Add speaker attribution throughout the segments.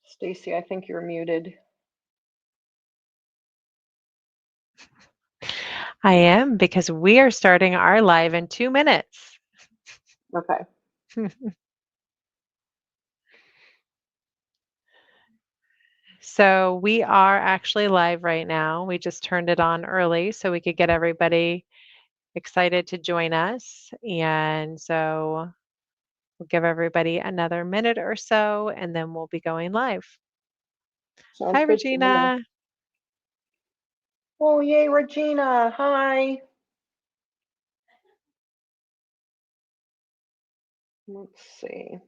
Speaker 1: Stacy, I think you're muted.
Speaker 2: I am because we are starting our live in 2 minutes.
Speaker 1: Okay.
Speaker 2: So we are actually live right now. We just turned it on early so we could get everybody excited to join us. And so we'll give everybody another minute or so and then we'll be going live.
Speaker 1: Sounds
Speaker 2: Hi,
Speaker 1: good to me.
Speaker 2: Regina.
Speaker 1: Oh, yay, Regina. Hi. Let's see.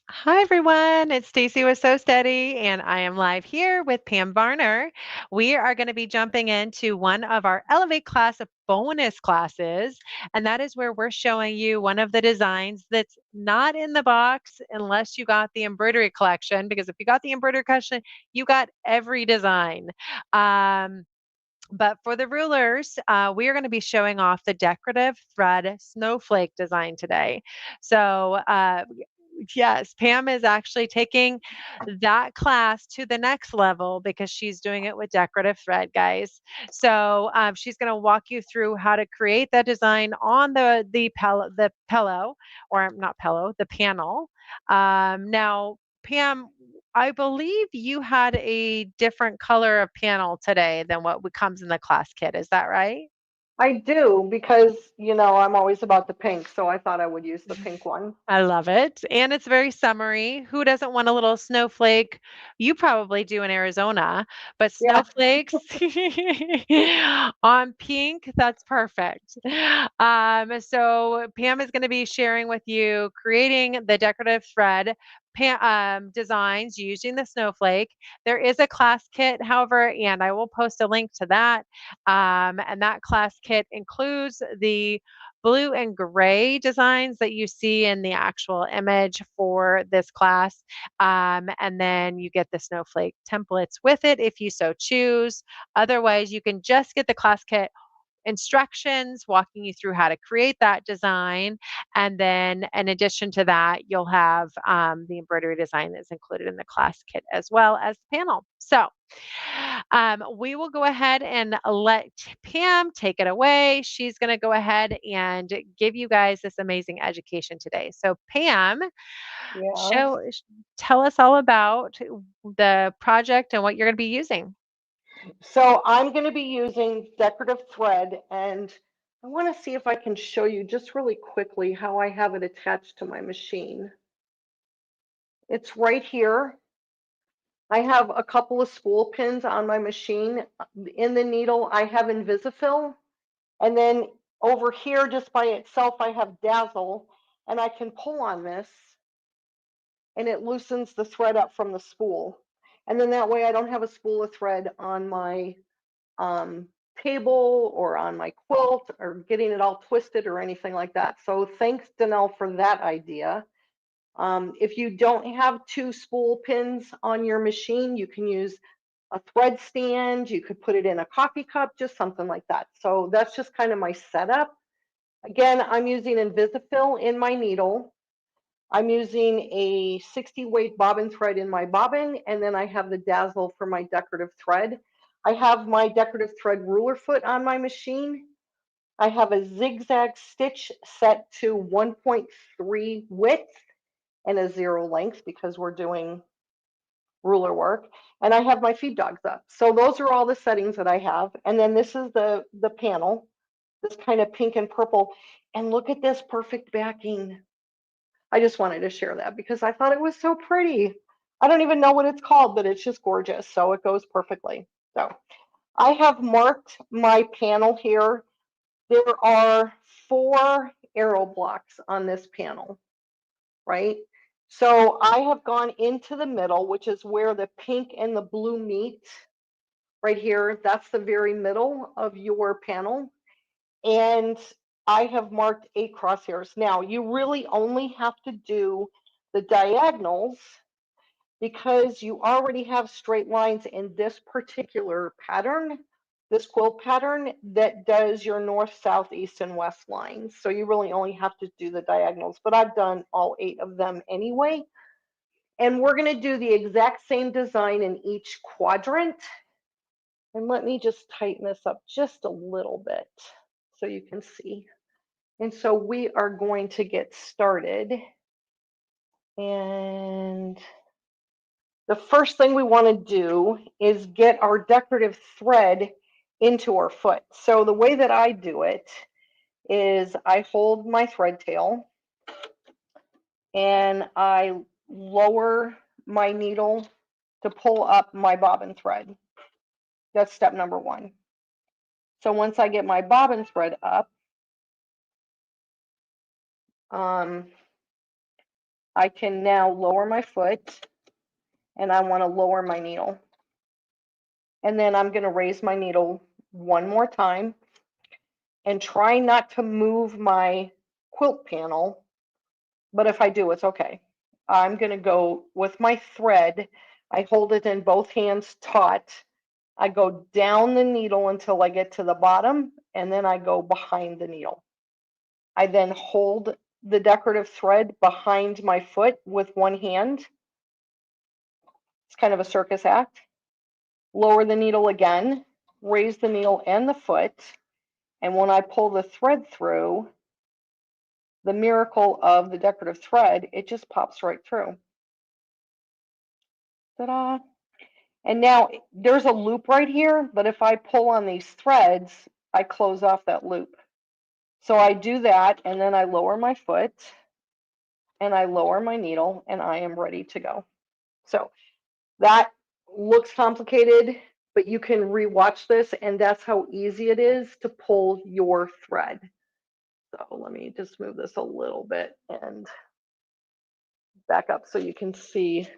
Speaker 2: Hi, everyone. It's Stacy with So Steady, and I am live here with Pam Varner. We are going to be jumping into one of our Elevate class bonus classes, and that is where we're showing you one of the designs that's not in the box unless you got the embroidery collection, because if you got the embroidery collection, you got every design. But for the rulers, we are going to be showing off the decorative thread snowflake design today. So, yes, Pam is actually taking that class to the next level because she's doing it with decorative thread, guys. So she's going to walk you through how to create that design on the pillow, or not pillow, the panel. Now, Pam, I believe you had a different color of panel today than what comes in the class kit. Is that right?
Speaker 1: I do because, I'm always about the pink, so I thought I would use the pink one.
Speaker 2: I love it. And it's very summery. Who doesn't want a little snowflake? You probably do in Arizona, but
Speaker 1: Yeah.
Speaker 2: snowflakes on pink, that's perfect. So Pam is going to be sharing with you creating the decorative thread designs using the snowflake. There is a class kit, however, and I will post a link to that. And that class kit includes the blue and gray designs that you see in the actual image for this class. And then you get the snowflake templates with it if you so choose. Otherwise, you can just get the class kit instructions walking you through how to create that design. And then, in addition to that, you'll have the embroidery design that's included in the class kit as well as the panel. So, we will go ahead and let Pam take it away. She's going to go ahead and give you guys this amazing education today. So, Pam,
Speaker 1: Yes.
Speaker 2: show, tell us all about the project and what you're going to be using.
Speaker 1: So I'm going to be using decorative thread, and I want to see if I can show you just really quickly how I have it attached to my machine. It's right here. I have a couple of spool pins on my machine. In the needle, I have Invisifil. And then over here, just by itself, I have Dazzle. And I can pull on this, and it loosens the thread up from the spool. And then that way I don't have a spool of thread on my um, table or on my quilt or getting it all twisted or anything like that. So thanks, Danelle, for that idea. If you don't have two spool pins on your machine, you can use a thread stand. You could put it in a coffee cup, just something like that. So that's just kind of my setup. Again, I'm using Invisifil in my needle. I'm using a 60 weight bobbin thread in my bobbin, and then I have the Dazzle for my decorative thread. I have my decorative thread ruler foot on my machine. I have a zigzag stitch set to 1.3 width and a 0 length because we're doing ruler work. And I have my feed dogs up. So those are all the settings that I have. And then this is the panel, this kind of pink and purple. And look at this perfect backing. I just wanted to share that because I thought it was so pretty. I don't even know what it's called, but it's just gorgeous. So it goes perfectly. So I have marked my panel here. There are 4 arrow blocks on this panel, right? So I have gone into the middle, which is where the pink and the blue meet right here. That's the very middle of your panel. And I have marked 8 crosshairs. Now, you really only have to do the diagonals because you already have straight lines in this particular pattern, this quilt pattern that does your north, south, east, and west lines. So you really only have to do the diagonals, but I've done all 8 of them anyway. And we're going to do the exact same design in each quadrant. And let me just tighten this up just a little bit so you can see. And so we are going to get started. And the first thing we want to do is get our decorative thread into our foot. So the way that I do it is I hold my thread tail and I lower my needle to pull up my bobbin thread. That's step number 1. So once I get my bobbin thread up, I can now lower my foot and I want to lower my needle. And then I'm going to raise my needle one more time and try not to move my quilt panel, but if I do, it's okay. I'm going to go with my thread. I hold it in both hands taut. I go down the needle until I get to the bottom, and then I go behind the needle. I then hold the decorative thread behind my foot with one hand. It's kind of a circus act. Lower the needle again, raise the needle and the foot, and when I pull the thread through, the miracle of the decorative thread, it just pops right through. Ta-da! And now there's a loop right here, but if I pull on these threads, I close off that loop. So I do that, and then I lower my foot, and I lower my needle, and I am ready to go. So that looks complicated, but you can rewatch this, and that's how easy it is to pull your thread. So let me just move this a little bit and back up so you can see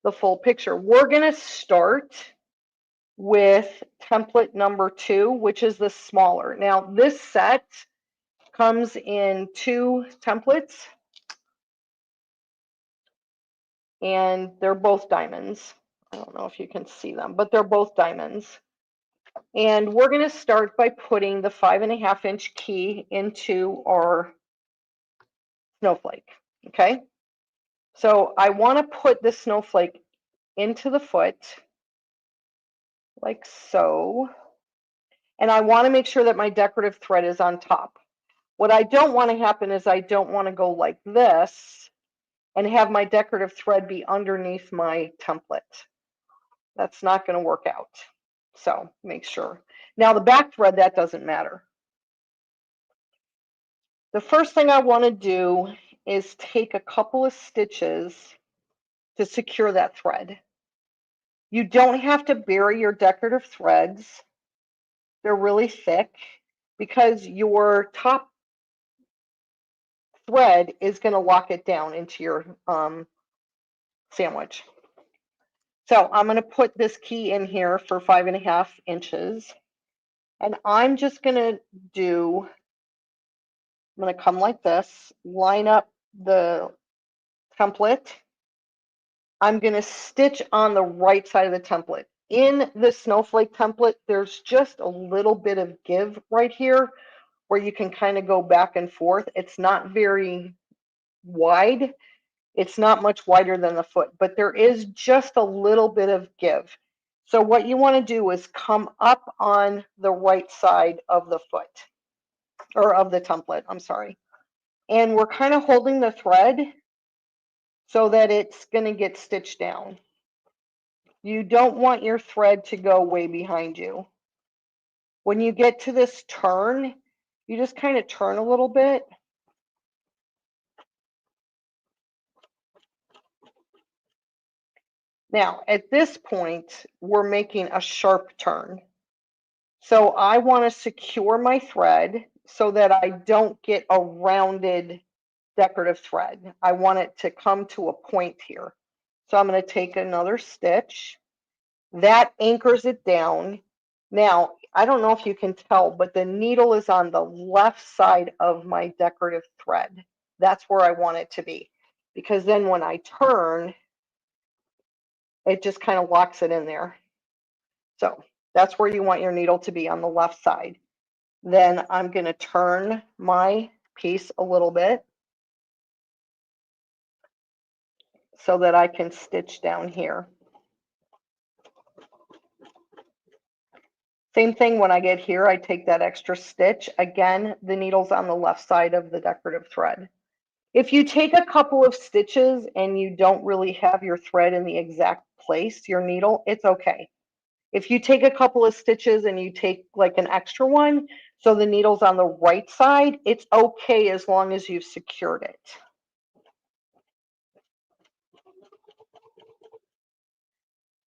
Speaker 1: the full picture. We're going to start with template number 2, which is the smaller. Now, this set comes in 2 templates, and they're both diamonds. I don't know if you can see them, but they're both diamonds. And we're going to start by putting the 5.5-inch key into our snowflake. Okay, so I want to put the snowflake into the foot like so, and I want to make sure that my decorative thread is on top. What I don't want to happen is I don't want to go like this and have my decorative thread be underneath my template. That's not going to work out. So make sure. Now the back thread, that doesn't matter. The first thing I want to do is take a couple of stitches to secure that thread. You don't have to bury your decorative threads. They're really thick because your top thread is going to lock it down into your sandwich. So I'm going to put this key in here for 5.5 inches. And I'm just going to do, I'm going to come like this, line up the template. I'm going to stitch on the right side of the template. In the snowflake template, there's just a little bit of give right here where you can kind of go back and forth. It's not very wide. It's not much wider than the foot, but there is just a little bit of give. So what you want to do is come up on the right side of the foot, or of the template, I'm sorry. And we're kind of holding the thread so that it's going to get stitched down. You don't want your thread to go way behind you. When you get to this turn, you just kind of turn a little bit. Now, at this point, we're making a sharp turn. So I want to secure my thread so that I don't get a rounded decorative thread. I want it to come to a point here. So I'm going to take another stitch. That anchors it down. Now, I don't know if you can tell, but the needle is on the left side of my decorative thread. That's where I want it to be, because then when I turn, it just kind of locks it in there. So that's where you want your needle to be, on the left side. Then I'm going to turn my piece a little bit so that I can stitch down here. Same thing when I get here, I take that extra stitch. Again, the needle's on the left side of the decorative thread. If you take a couple of stitches and you don't really have your thread in the exact place, your needle, it's okay. If you take a couple of stitches and you take like an extra one, so the needle's on the right side, it's okay as long as you've secured it.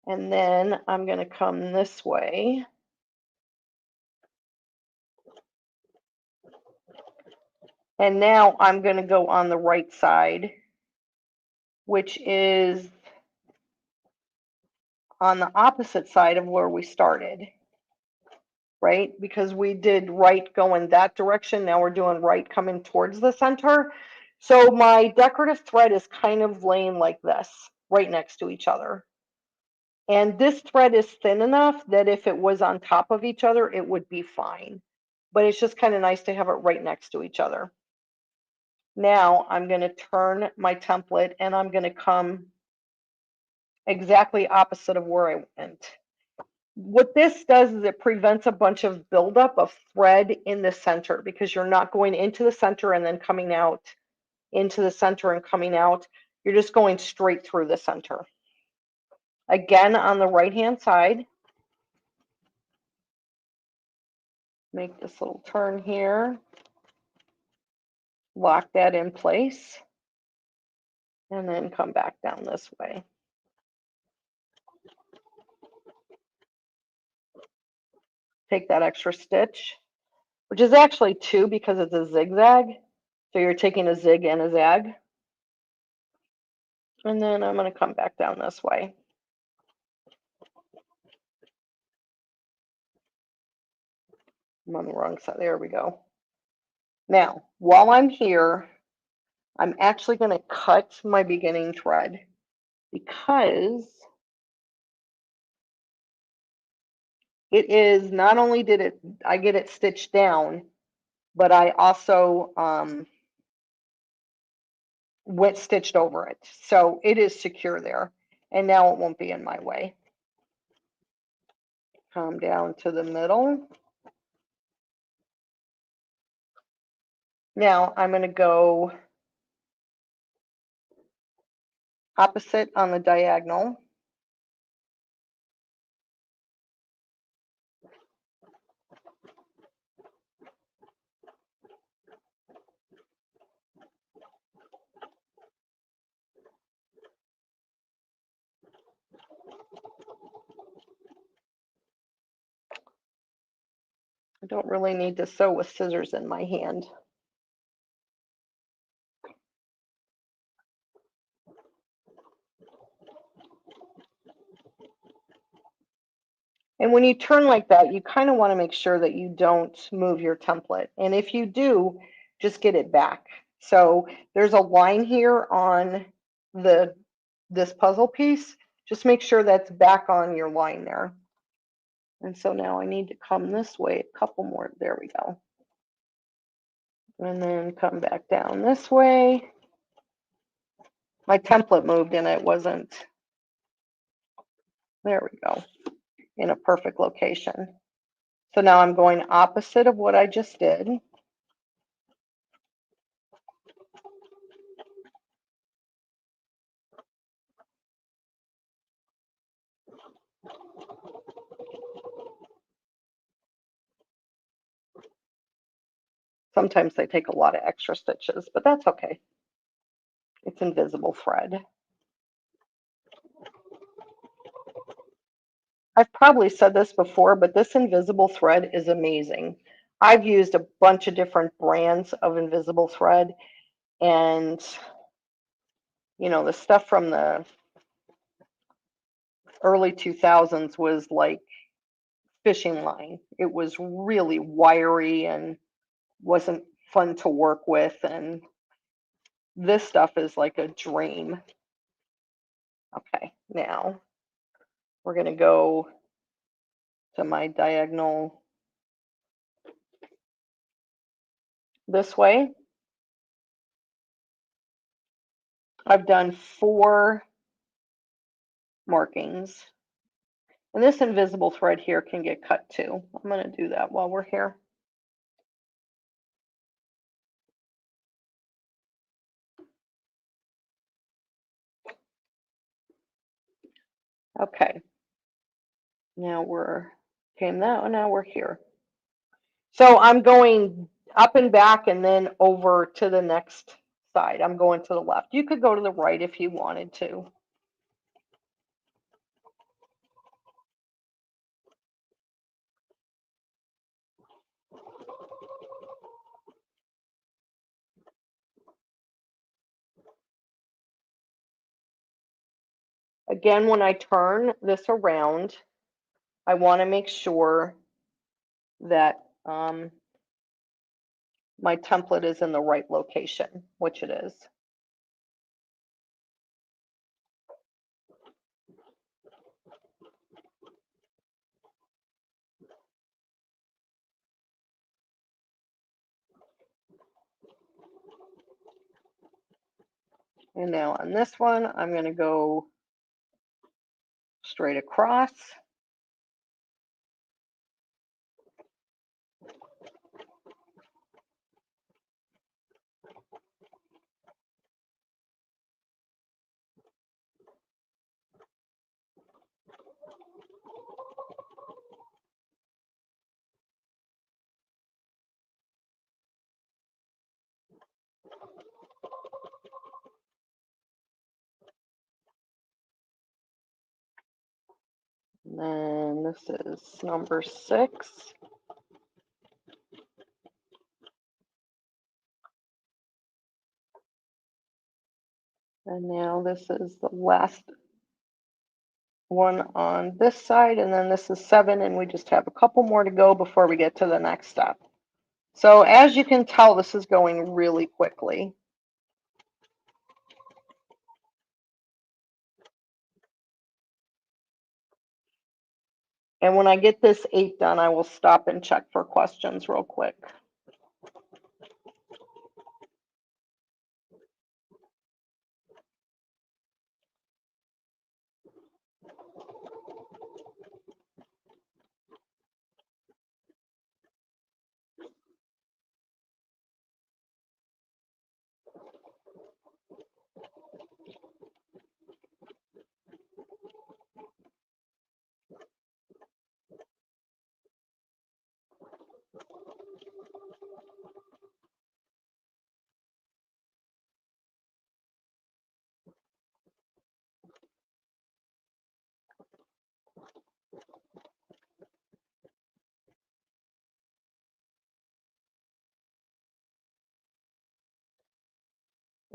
Speaker 1: And then I'm going to come this way. And now I'm going to go on the right side, which is on the opposite side of where we started, right? Because we did right going that direction. Now we're doing right coming towards the center. So my decorative thread is kind of laying like this, right next to each other. And this thread is thin enough that if it was on top of each other, it would be fine. But it's just kind of nice to have it right next to each other. Now I'm going to turn my template and I'm going to come exactly opposite of where I went. What this does is it prevents a bunch of buildup of thread in the center, because you're not going into the center and then coming out into the center and coming out. You're just going straight through the center. Again, on the right hand side, make this little turn here, lock that in place, and then come back down this way. Take that extra stitch, which is actually 2 because it's a zigzag. So you're taking a zig and a zag. And then I'm going to come back down this way. I'm on the wrong side. There we go. Now, while I'm here, I'm actually going to cut my beginning thread, because it is not only did I get it stitched down, but I also went stitched over it. So it is secure there. And now it won't be in my way. Come down to the middle. Now I'm going to go opposite on the diagonal. I don't really need to sew with scissors in my hand. And when you turn like that, you kind of want to make sure that you don't move your template. And if you do, just get it back. So there's a line here on this puzzle piece. Just make sure that's back on your line there. And so now I need to come this way a couple more. There we go. And then come back down this way. My template moved and it wasn't. There we go. In a perfect location. So now I'm going opposite of what I just did. Sometimes they take a lot of extra stitches, but that's okay. It's invisible thread. I've probably said this before, but this invisible thread is amazing. I've used a bunch of different brands of invisible thread, and you know, the stuff from the early 2000s was like fishing line. It was really wiry and wasn't fun to work with, and this stuff is like a dream. Okay, now we're going to go to my diagonal this way. I've done 4 markings. And this invisible thread here can get cut too. I'm going to do that while we're here. Okay. Now now we're here. So I'm going up and back and then over to the next side. I'm going to the left. You could go to the right if you wanted to. Again, when I turn this around, I want to make sure that my template is in the right location, which it is. And now on this one, I'm going to go straight across. And then this is number 6. And now this is the last one on this side, and then this is 7, and we just have a couple more to go before we get to the next step. So as you can tell, this is going really quickly. And when I get this 8 done, I will stop and check for questions real quick.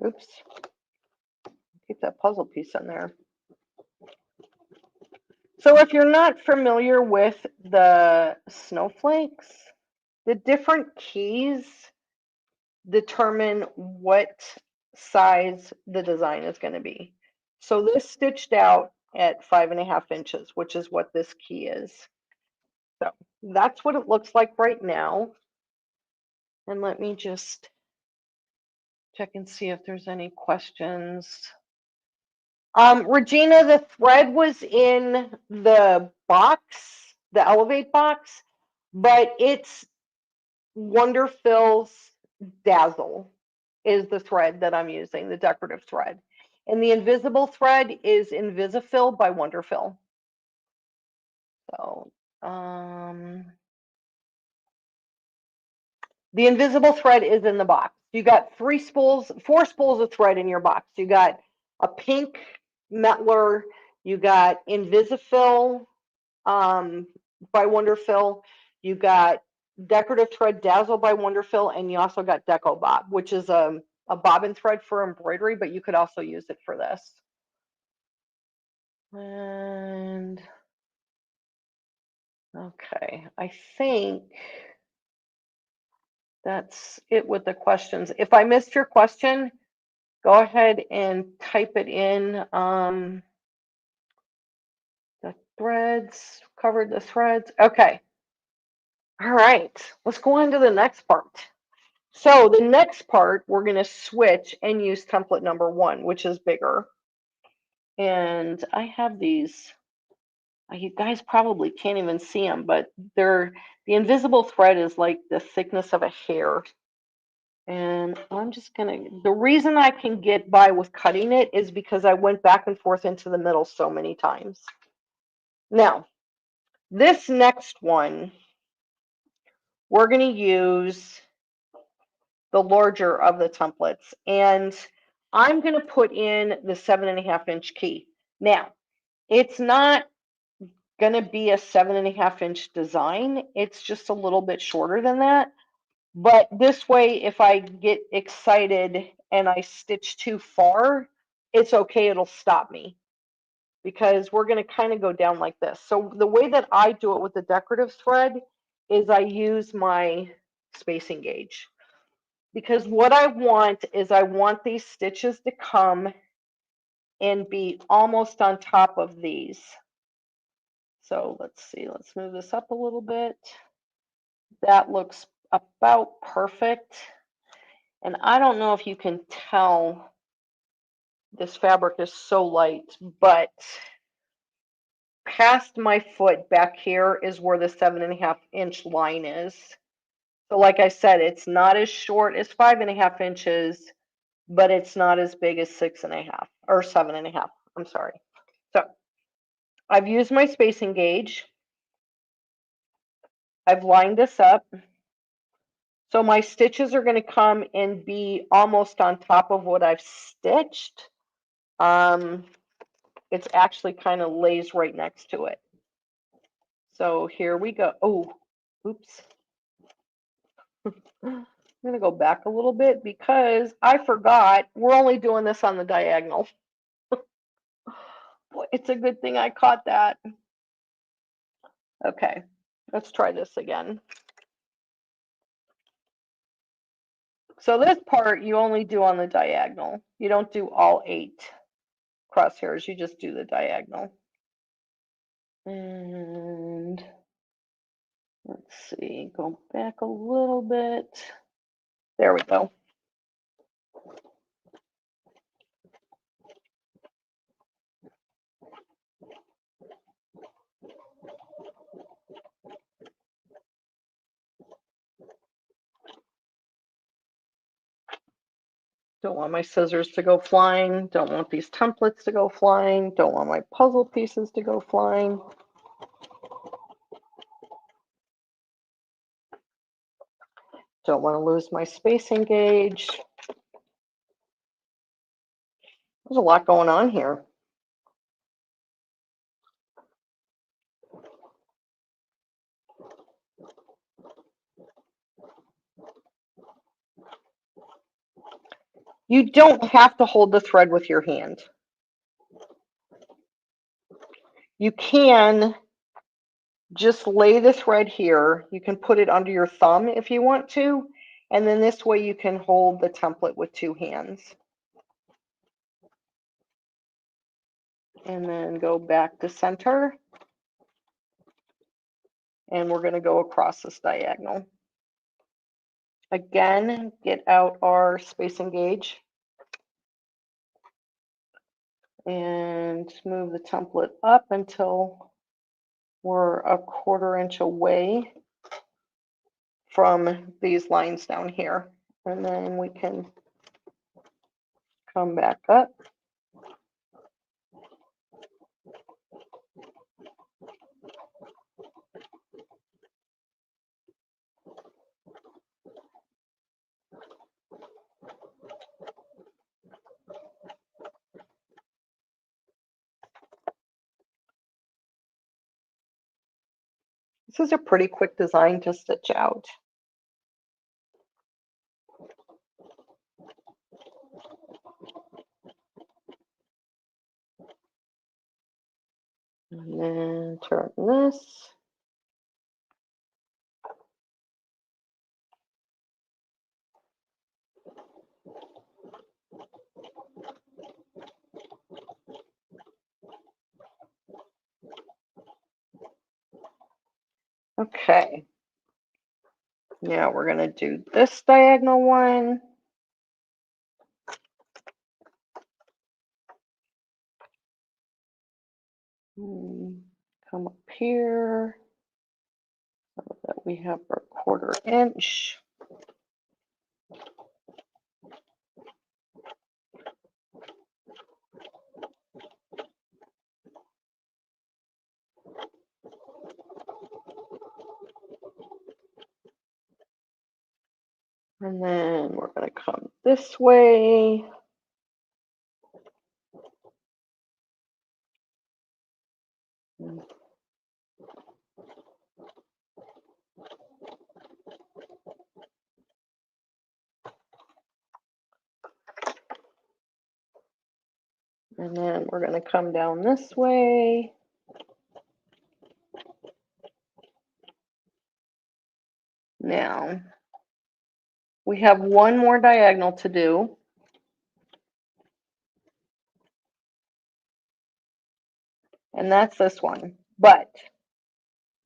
Speaker 1: Oops. Keep that puzzle piece in there. So if you're not familiar with the snowflakes, the different keys determine what size the design is going to be. So this stitched out at 5.5 inches, which is what this key is. So that's what it looks like right now. And let me just check and see if there's any questions. Regina, the thread was in the box, the Elevate box, but it's Wonderfil's Dazzle is the thread that I'm using, the decorative thread. And the invisible thread is Invisifil by Wonderfil. So, the invisible thread is in the box. You got 4 spools of thread in your box. You got a pink Metler, you got Invisifil by Wonderfil, you got Decorative Thread Dazzle by Wonderfil, and you also got Deco Bob, which is a bobbin thread for embroidery, but you could also use it for this. And Okay, I think that's it with the questions. If I missed your question, go ahead and type it in. The threads, covered the threads. Okay. All right, let's go on to the next part. So the next part, we're going to switch and use template number 1, which is bigger. And I have these. You guys probably can't even see them, but the invisible thread is like the thickness of a hair. And I'm just gonna, the reason I can get by with cutting it is because I went back and forth into the middle so many times. Now, this next one, we're gonna use the larger of the templates, and I'm gonna put in the 7.5-inch key. Now, it's not gonna be a 7.5-inch design. It's just a little bit shorter than that. But this way, if I get excited and I stitch too far, it's okay, it'll stop me because we're going to kind of go down like this. So the way that I do it with the decorative thread is I use my spacing gauge, because what I want is I want these stitches to come and be almost on top of these. So let's see, let's move this up a little bit. That looks about perfect. And I don't know if you can tell, this fabric is so light, but past my foot back here is where the 7.5-inch line is. So like I said, it's not as short as 5.5 inches, but it's not as big as 6.5 or 7.5. I'm sorry. So I've used my spacing gauge. I've lined this up. So my stitches are going to come and be almost on top of what I've stitched. It's actually kind of lays right next to it. So here we go. Oh, oops. I'm going to go back a little bit because I forgot we're only doing this on the diagonal. Boy, it's a good thing I caught that. Okay, let's try this again. So this part you only do on the diagonal. You don't do all 8 crosshairs, you just do the diagonal. And let's see, go back a little bit. There we go. Don't want my scissors to go flying. Don't want these templates to go flying. Don't want my puzzle pieces to go flying. Don't want to lose my spacing gauge. There's a lot going on here. You don't have to hold the thread with your hand. You can just lay the thread here. You can put it under your thumb if you want to, and then this way you can hold the template with 2 hands. And then go back to center. And we're going to go across this diagonal. Again, get out our spacing gauge and move the template up until we're a 1/4 inch away from these lines down here. And then we can come back up. This is a pretty quick design to stitch out. And then turn this. Okay. Now we're going to do this diagonal one. Come up here so that we have our 1/4 inch. And then we're going to come this way. And then we're going to come down this way. Now, we have one more diagonal to do. And that's this one. But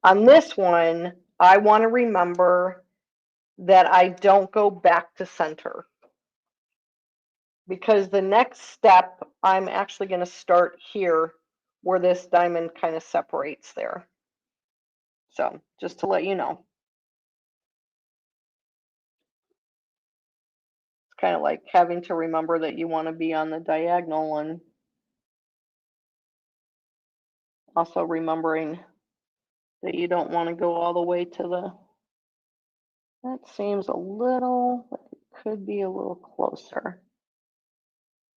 Speaker 1: on this one, I want to remember that I don't go back to center. Because the next step, I'm actually going to start here where this diamond kind of separates there. So just to let you know. It's kind of like having to remember that you want to be on the diagonal and also remembering that you don't want to go all the way to the, that seems a little, but it could be a little closer.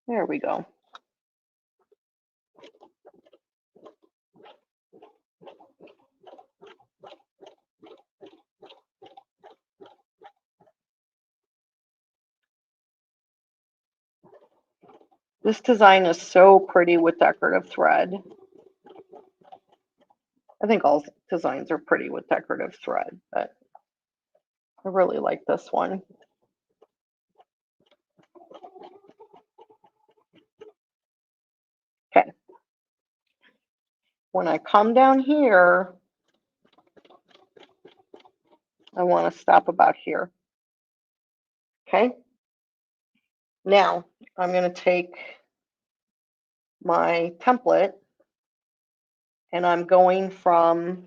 Speaker 1: There we go. This design is so pretty with decorative thread. I think all designs are pretty with decorative thread, but I really like this one. Okay. When I come down here, I want to stop about here. Okay. Now I'm going to take my template and I'm going from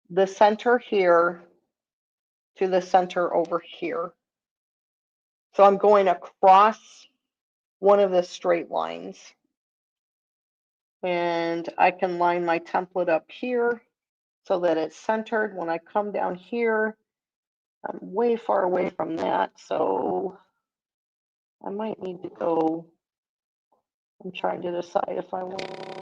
Speaker 1: the center here to the center over here. So I'm going across one of the straight lines. And I can line my template up here so that it's centered. When I come down here, I'm way far away from that. So I might need to go, I'm trying to decide if I want.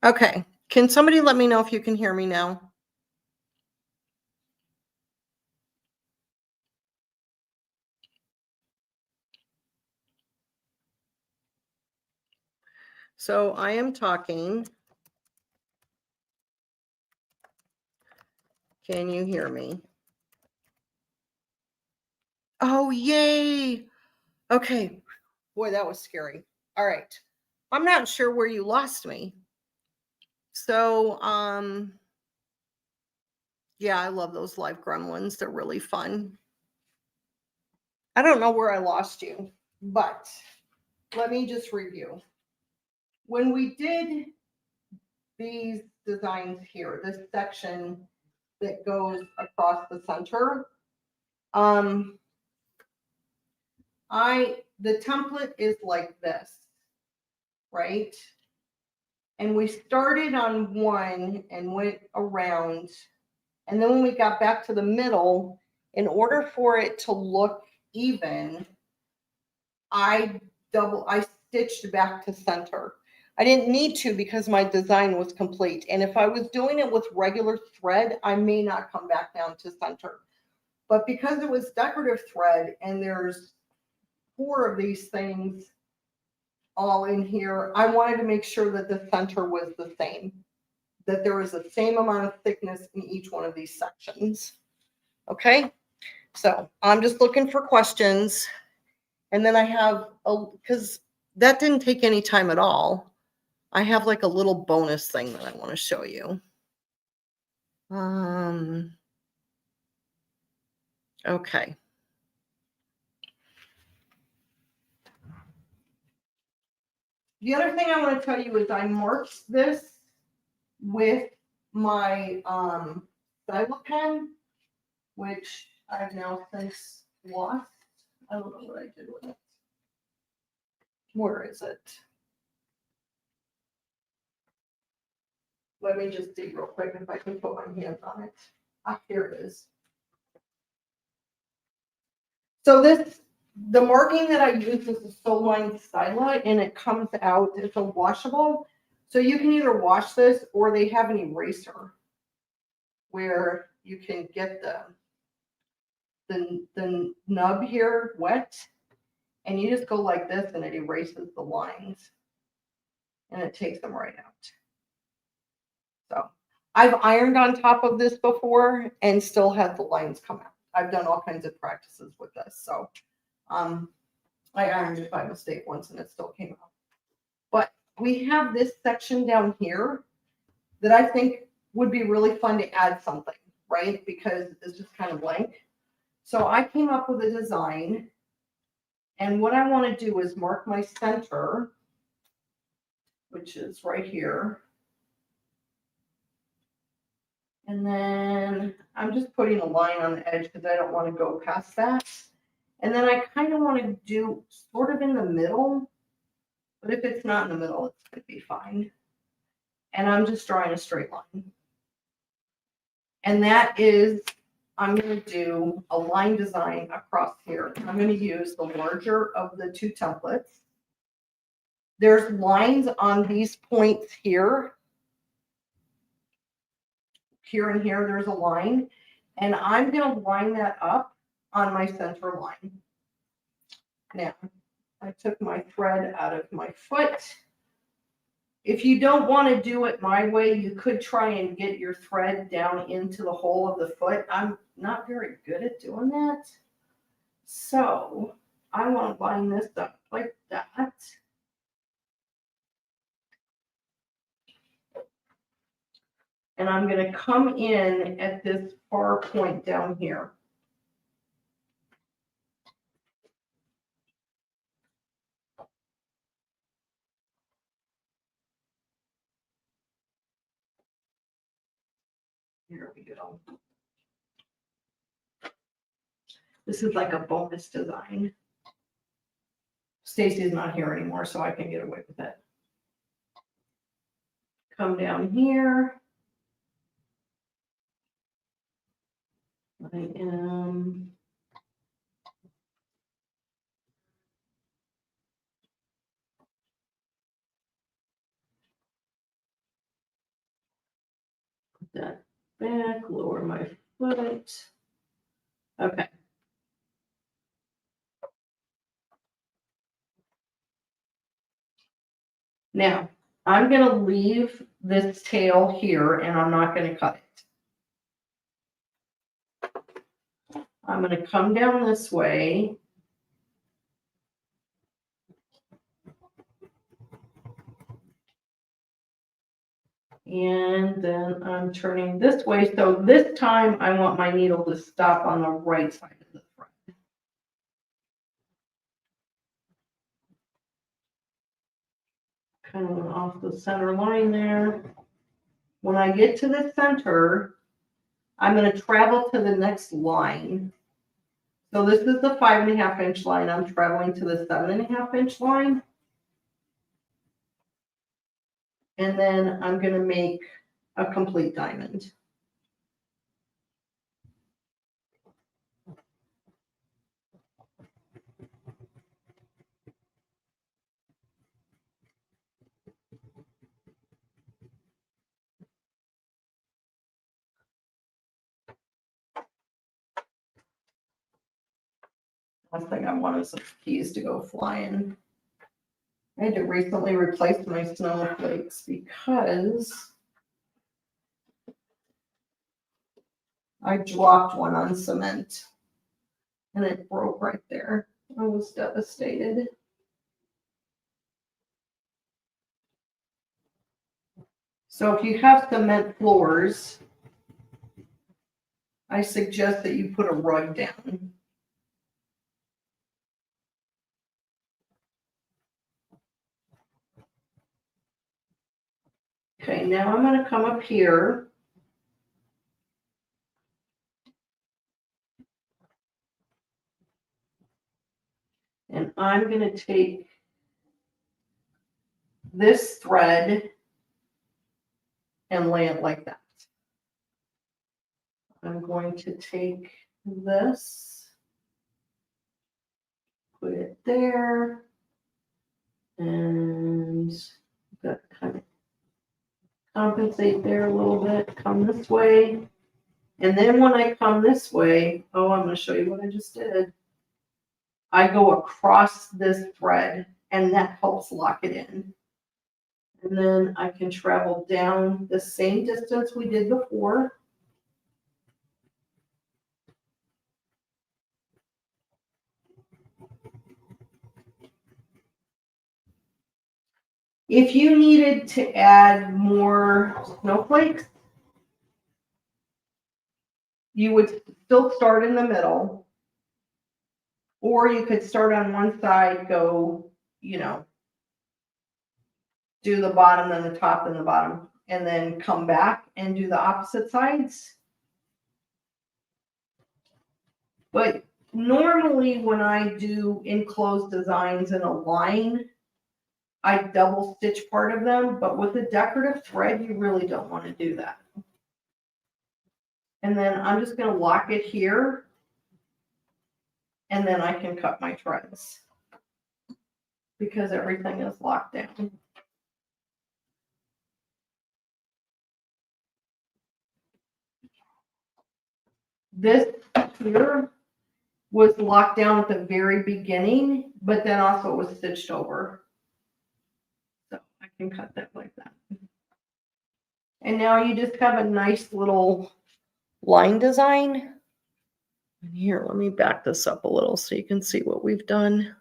Speaker 1: Okay, can somebody let me know if you can hear me now? So I am talking. Can you hear me? Oh, yay. Okay. Boy, that was scary. All right. I'm not sure where you lost me. So, yeah, I love those live gremlins. They're really fun. I don't know where I lost you, but let me just review. When we did these designs here, this section that goes across the center, the template is like this, right? And we started on one and went around. And then when we got back to the middle, in order for it to look even, I stitched back to center. I didn't need to because my design was complete. And if I was doing it with regular thread, I may not come back down to center. But because it was decorative thread and there's 4 of these things all in here, I wanted to make sure that the center was the same, that there was the same amount of thickness in each one of these sections. Okay, so I'm just looking for questions. And then I have, because that didn't take any time at all, I have like a little bonus thing that I want to show you. Okay. The other thing I want to tell you is I marked this with my stylo pen, which I've now since lost. I don't know what I did with it. Where is it? Let me just see real quick if I can put my hands on it. Ah, here it is. So the marking that I use is a Soul Line Styla, and it comes out, it's a washable. So you can either wash this or they have an eraser where you can get the nub here wet, and you just go like this and it erases the lines and it takes them right out. So I've ironed on top of this before and still had the lines come out. I've done all kinds of practices with this. So I ironed it by mistake once and it still came out. But we have this section down here that I think would be really fun to add something, right? Because it's just kind of blank. So I came up with a design, and what I want to do is mark my center, which is right here. And then I'm just putting a line on the edge because I don't want to go past that. And then I kind of want to do sort of in the middle, but if it's not in the middle, it's going to be fine. And I'm just drawing a straight line. And that is, I'm going to do a line design across here. I'm going to use the larger of the 2 templates. There's lines on these points here. Here and here, there's a line. And I'm going to line that up on my center line. Now, I took my thread out of my foot. If you don't want to do it my way, you could try and get your thread down into the hole of the foot. I'm not very good at doing that. So I want to line this up like that. And I'm going to come in at this far point down here. Here we go. This is like a bonus design. Stacy's not here anymore, so I can get away with it. Come down here. I am that back, lower my foot. Okay. Now, I'm going to leave this tail here and I'm not going to cut it. I'm going to come down this way. And then I'm turning this way. So this time I want my needle to stop on the right side of the thread. Kind of off the center line there. When I get to the center, I'm going to travel to the next line. So this is the 5.5 inch line. I'm traveling to the 7.5 inch line. And then I'm going to make a complete diamond. Last thing I want is some keys to go flying. I had to recently replace my snowflakes because I dropped one on cement and it broke right there. I was devastated. So if you have cement floors, I suggest that you put a rug down. Okay, now I'm going to come up here. And I'm going to take this thread and lay it like that. I'm going to take this, put it there, and that kind of compensate there a little bit, come this way. And then when I come this way, oh, I'm going to show you what I just did. I go across this thread and that helps lock it in. And then I can travel down the same distance we did before. If you needed to add more snowflakes, you would still start in the middle, or you could start on one side, go, you know, do the bottom, then the top, and the bottom, and then come back and do the opposite sides. But normally when I do enclosed designs in a line, I double stitch part of them, but with the decorative thread, you really don't want to do that. And then I'm just going to lock it here, and then I can cut my threads because everything is locked down. This here was locked down at the very beginning, but then also was stitched over. So I can cut that like that. And now you just have a nice little line design. And here, let me back this up a little so you can see what we've done.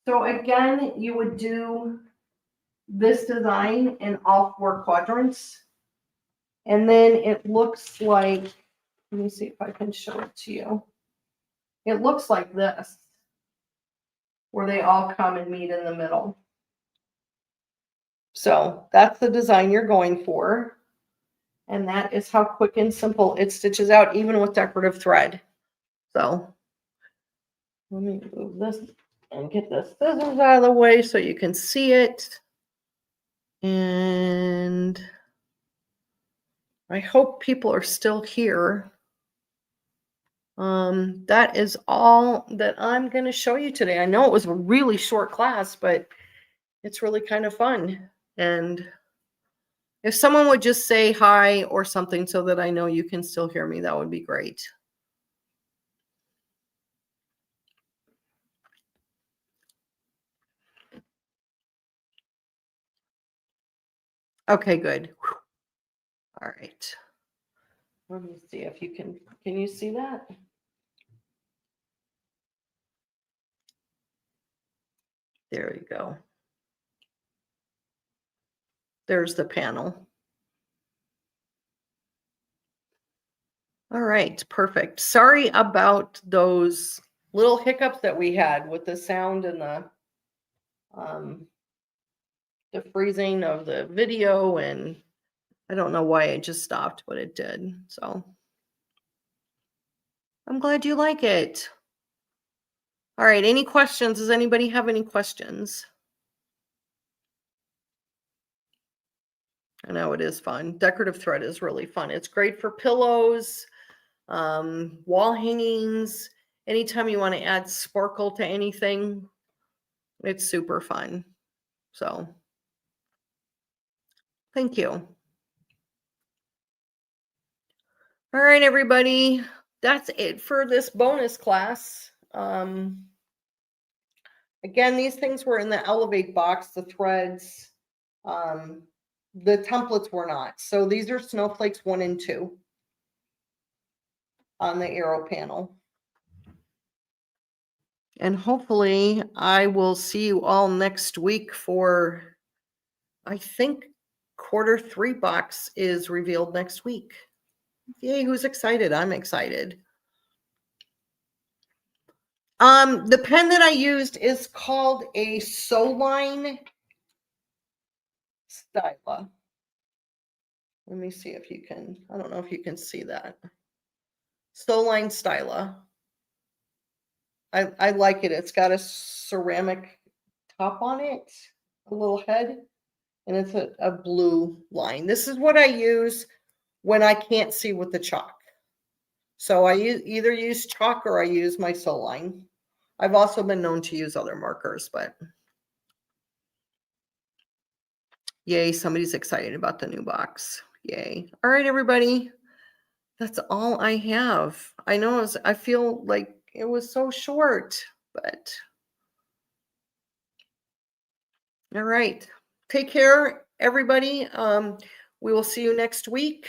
Speaker 1: So again, you would do this design in all 4 quadrants. And then it looks like, let me see if I can show it to you. It looks like this, where they all come and meet in the middle. So that's the design you're going for. And that is how quick and simple it stitches out, even with decorative thread. So let me move this and get the scissors out of the way so you can see it. And I hope people are still here. That is all that I'm going to show you today. I know it was a really short class, but it's really kind of fun. And if someone would just say hi or something so that I know you can still hear me, that would be great. Okay, good. All right. Let me see if you can you see that? There you go. There's the panel. All right, perfect. Sorry about those little hiccups that we had with the sound and the freezing of the video, and I don't know why it just stopped, but it did. So I'm glad you like it. All right, any questions? Does anybody have any questions? I know it is fun. Decorative thread is really fun. It's great for pillows, wall hangings. Anytime you want to add sparkle to anything, it's super fun. So thank you. All right, everybody. That's it for this bonus class. Again, these things were in the Elevate box, the threads. The templates were not. So these are Snowflakes 1 and 2 on the arrow panel. And hopefully I will see you all next week for, I think, Q3 box is revealed next week. Yay, who's excited? I'm excited. The pen that I used is called a Soline Styla. Let me see if you can, I don't know if you can see that. Soline Styla. I like it. It's got a ceramic top on it, a little head, and it's a blue line. This is what I use when I can't see with the chalk. So I either use chalk or I use my Soline. I've also been known to use other markers, but yay, somebody's excited about the new box. Yay. All right, everybody. That's all I have. I know I feel like it was so short, but all right. Take care, everybody. We will see you next week.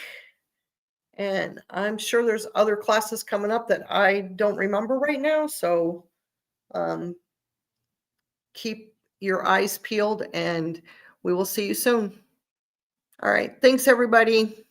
Speaker 1: And I'm sure there's other classes coming up that I don't remember right now. So keep your eyes peeled and we will see you soon. All right. Thanks, everybody.